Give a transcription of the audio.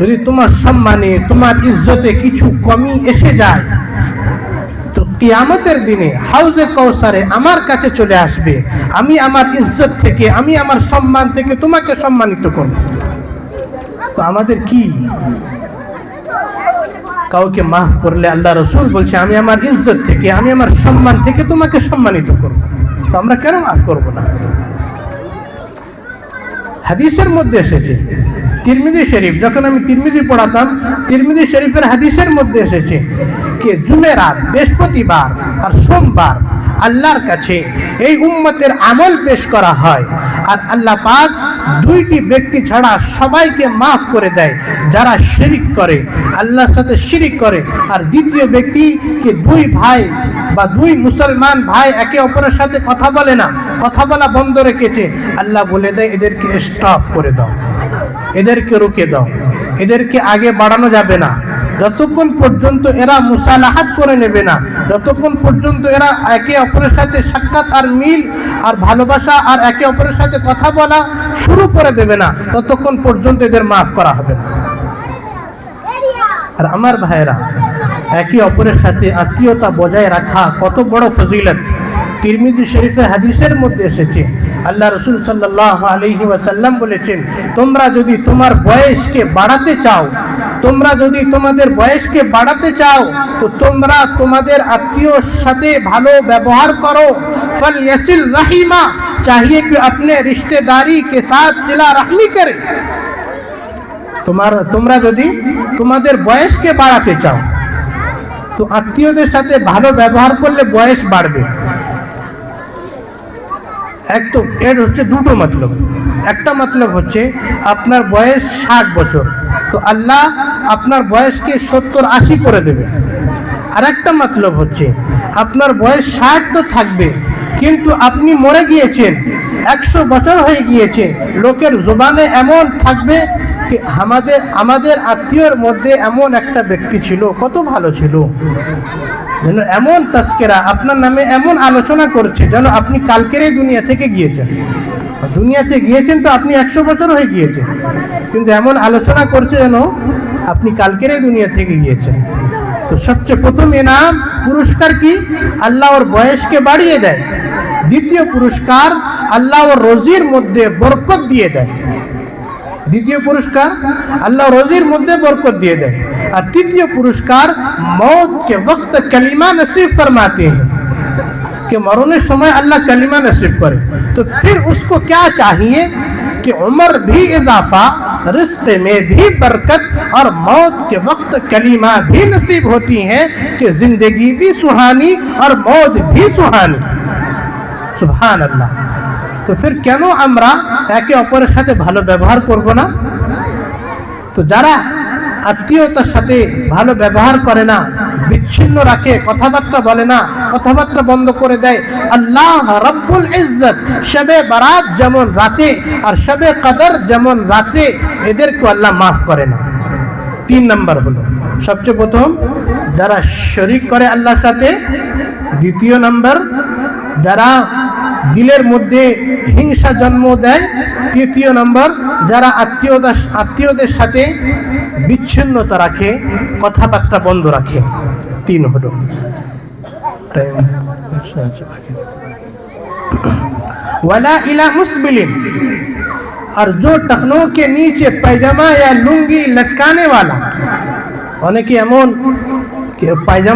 যদি তোমার সম্মানে তোমার ইজ্জতে কিছু কমি এসে যায় তো কিয়ামতের দিনে হাউজে কাউসারে আমার কাছে চলে আসবে, আমি আমার ইজ্জত থেকে আমি আমার সম্মান থেকে তোমাকে সম্মানিত করব। তো আমাদের কি কাউকে মাফ করলে আল্লাহ রসুল বলছে আমি আমার ইজ্জত থেকে আমি আমার সম্মান থেকে তোমাকে সম্মানিত করব, তো আমরা কেন মাফ করব না? হাদিসের মধ্যে এসেছে তিরমিজি শরীফ, যখন আমি তিরমিজি পড়াতাম তিরমিজি শরীফের হাদিসের মধ্যে এসেছে যে জুমেরাত, বৃহস্পতিবার আর সোমবার আল্লাহর কাছে এই উম্মতের আমল পেশ করা হয় আর আল্লাহ পাক দুইটি ব্যক্তি ছাড়া সবাইকে মাফ করে দেয় যারা শিরিক করে, আল্লাহর সাথে শিরিক করে। আর দ্বিতীয় ব্যক্তিকে দুই ভাই বা দুই মুসলমান ভাই একে অপরের সাথে কথা বলে না, কথা বলা বন্ধ রেখেছে, আল্লাহ বলে দেয় এদেরকে স্টপ করে দাও, এদেরকে রুকে দাও, এদেরকে আগে বাড়ানো যাবে না যতক্ষণ পর্যন্ত এরা মুসালাহাত করে নেবে না, যতক্ষণ পর্যন্ত এরা একে অপরের সাথে সাক্ষাৎ আর মিল আর ভালোবাসা আর একে অপরের সাথে কথা বলা শুরু করে দেবে না, ততক্ষণ পর্যন্ত এদের মাফ করা হবে না। আর আমার ভাইরা, একে অপরের সাথে আত্মীয়তা বজায় রাখা কত বড় ফজিলত। তিরমিজি শরীফের হাদিসের মধ্যে এসেছে আল্লাহ রসুল সাল্লাল্লাহু আলাইহি ওয়াসাল্লাম বলেছেন তোমরা যদি তোমার বয়সকে বাড়াতে চাও, তোমরা যদি তোমাদের বয়সকে বাড়াতে চাও তো তোমরা তোমাদের আত্মীয়র সাথে ভালো ব্যবহার করো। ফলয়াসিল রাহিমা, चाहिए कि अपने रिश्तेदारी के साथ सिला रहमी करे। তোমরা যদি তোমাদের বয়সকে বাড়াতে চাও তো আত্মীয়দের সাথে ভালো ব্যবহার করলে বয়স বাড়বে। এক তো এর হচ্ছে দুটো মতলব, একটা মতলব হচ্ছে আপনার বয়স 60 বছর তো আল্লাহ আপনার বয়সকে 70-80 করে দেবে। আর একটা মতলব হচ্ছে আপনার বয়স 60 তো থাকবে কিন্তু আপনি মরে গিয়েছেন, 100 বছর হয়ে গিয়েছে, লোকের জবানে এমন থাকবে कि আমাদের আত্মীয়র মধ্যে এমন একটা ব্যক্তি ছিল, কত ভালো ছিল, যেন এমন তাস্কেরা আপনার নামে এমন আলোচনা করছে যেন আপনি কালকেরই দুনিয়া থেকে গিয়েছেন। দুনিয়াতে গিয়েছেন তো আপনি 100 বছর হয়ে গিয়েছেন, কিন্তু এমন আলোচনা করছে যেন আপনি কালকেরই দুনিয়া থেকে গিয়েছেন। তো সবচেয়ে প্রথম ইনাম পুরস্কার কি? আল্লাহ ওর বয়সকে বাড়িয়ে দেয়। দ্বিতীয় পুরস্কার আল্লাহ ওর রোজির মধ্যে বরকত দিয়ে দেয়। দ্বিতীয় পুরস্কার আল্লাহ রোজির মধ্যে বরকত দিয়ে দেয়। और तृतीय पुरस्कार मौत के वक्त कलीमा नसीब फरमाते हैं कि मरने समय अल्लाह कलीमा नसीब करे। तो फिर उसको क्या चाहिए कि उम्र भी इजाफा, रिस्क में भी बरकत और मौत के वक्त कलीमा भी नसीब होती है कि जिंदगी भी सुहानी और मौत भी सुहानी। सुभान अल्लाह। तो फिर কেন আমরা একে অপরের সাথে ভালো ব্যবহার করব না? তো যারা আত্মীয়তার সাথে ভালো ব্যবহার করে না, বিচ্ছিন্ন রাখে, কথাবার্তা বলে না, কথাবার্তা বন্ধ করে দেয়, আল্লাহ রব্বুল ইজ্জত শবে বারাত যেমন রাতে আর শবে কদর যেমন রাতে এদেরকে আল্লাহ মাফ করে না। 3 নম্বর হলো সবচেয়ে প্রথম যারা শরীক করে আল্লাহর সাথে, দ্বিতীয় নম্বর যারা দিলের মধ্যে হিংসা জন্ম দেয়, তৃতীয় নম্বর যারা আত্মীয়দের সাথে বিচ্ছিন্নতা রাখে, কথাবার্তা বন্ধ রাখে। 3 হলো। वाला इला मुस्बिलिन, और जो टखनों के नीचे पैजामा या लुंगी लटकाने वाला, অনেকে এমন পায়জামা